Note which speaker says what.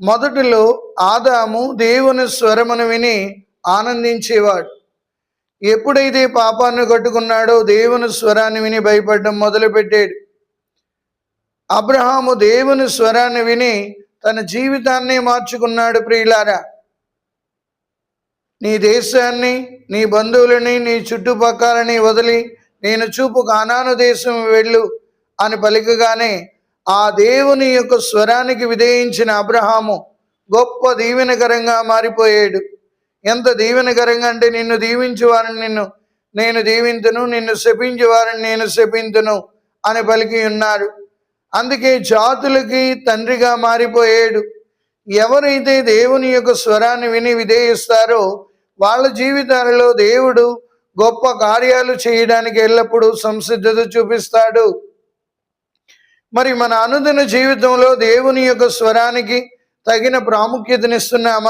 Speaker 1: మొదటిలో ఆదాము దేవుని స్వరమును విని ఆనందించేవాడు. ఎప్పుడైతే పాపాన్ని కట్టుకున్నాడో దేవుని స్వరాన్ని విని భయపడడం మొదలుపెట్టాడు. అబ్రహాము దేవుని స్వరాన్ని విని తన జీవితాన్ని మార్చుకున్నాడు. ప్రియులారా, నీ దేశాన్ని, నీ బంధువులని, నీ చుట్టుపక్కలని వదిలి నేను చూపు కానాను దేశం వెళ్ళు అని పలికగానే ఆ దేవుని యొక్క స్వరానికి విధేయించిన అబ్రహాము గొప్ప దీవెనకరంగా మారిపోయాడు. ఎంత దీవెనకరంగా అంటే, నిన్ను దీవించు వారిని నేను దీవింతును, నిన్ను శపించు వారిని నేను శపింతును అని పలికి ఉన్నారు. అందుకే జాతులకి తండ్రిగా మారిపోయాడు. ఎవరైతే దేవుని యొక్క స్వరాన్ని విని విధేయిస్తారో వాళ్ళ జీవితాలలో దేవుడు గొప్ప కార్యాలు చేయడానికి ఎల్లప్పుడూ సంసిద్ధత చూపిస్తాడు. మరి మన అనుదిన జీవితంలో దేవుని యొక్క స్వరానికి తగిన ప్రాముఖ్యతనిస్తున్నామా?